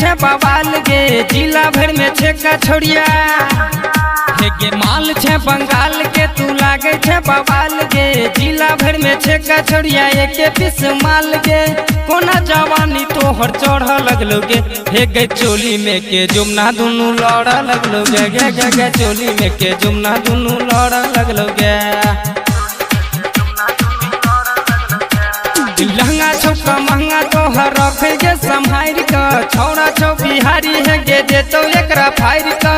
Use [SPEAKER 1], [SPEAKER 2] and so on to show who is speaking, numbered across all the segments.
[SPEAKER 1] छे बवाल गे, जिला भर में छे कछोड़िया हे गे। माल छे बंगाल के तू लागे छे बवाल गे, जिला भर में छे कछोड़िया एक पीस माल गे। कोना जवानी तोहर चढ़ लगलो गे, हे गे चोली में के जुमना दुनू लड़ लगलो गे, गे गे गे चोली में के जुमना दुनू लड़ लगलो गे। लहंगा छौका महंगा तोहर रखे गे संभार का, छौड़ा छौ बिहारी है गे दे तो एकरा फायर का।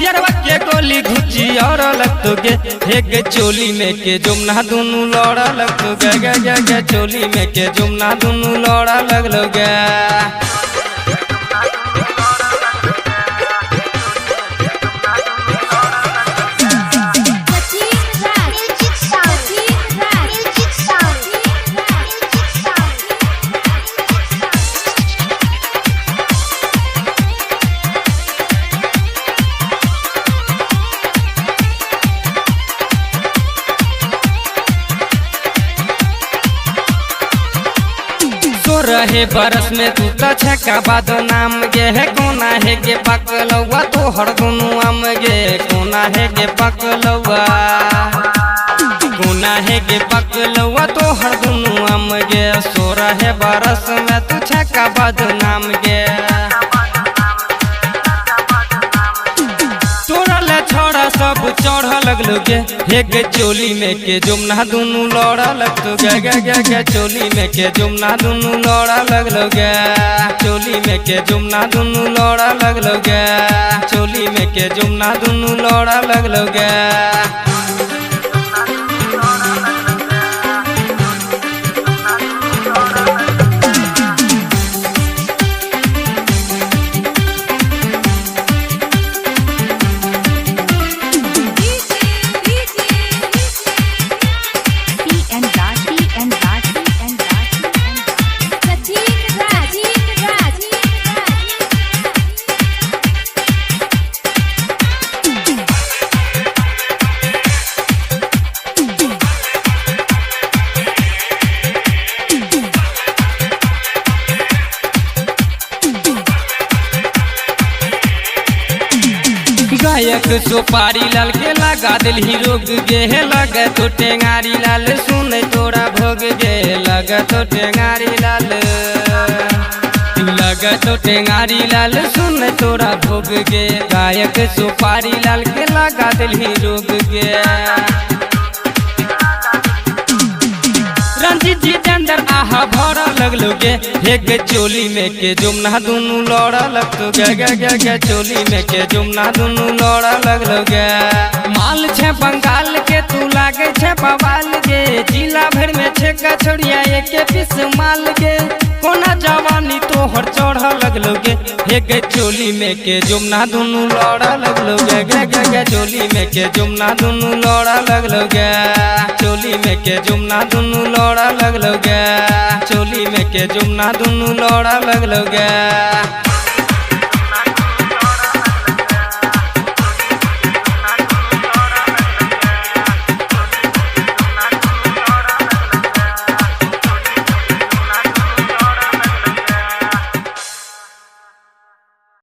[SPEAKER 1] यरवा के गोली घुची और लगतो गे, हे गे चोली में के जुमना दुनू लड़ लगतो गे, गे गे गे चोली में के जुमना दुनू लड़ लगलो गे। रहे बरस में तू तो छक्का बादो नाम गे, है कोना है गे पकलौआ तोहर दुनू आम गे। कोना है गे पकलौआ, कोना है गे पकलौआ तोहर दुनू आम गे। 16 बरस में तू छक्का बादो नाम गे। छोड़ा सब चढ़ लगलो गे, हे गे चोली में के जुमना दुनू लड़ लगतो गे, गे गे गे चोली में के जुमना दुनू लड़ लगलो गे। चोली में के जुमना दुनू लड़ लगलो गे, चोली में के जुमना दुनू लड़ लगलो गे। गायक सुपारी लाल के लगा दिल ही रोग गे, लगे तो टेंगारी लाल सुन तोरा भोग गे। लगे तो टेंगारी लाल, लगे तो टेंगारी लाल सुन तोरा भोग गे। गायक सुपारी लाल के लगा दिल ही रोग गे। रंजीत जितेंद्र आहा भरा लगलो गे, हे गे चोली में के जुमना दुनू लड़ लगतो गे, गे गे गे चोली में के जुमना दुनू लड़ लगलो गे। माल छे बंगाल के तू लागे छे बवाल गे, जिला भर में छे कछोड़िया एक पीस माल गे। कोना जवानी तोहर चढ़ लगलो गे, हे गे चोली में के जुमना दुनू लड़ लगलो गे, गे गे गे चोली में के जुमना दुनू लड़ लगलो गे। चोली में के जुमना दुनू लड़ लगलो गे, चोली में के जुमना दुनू लड़ लगलो गे।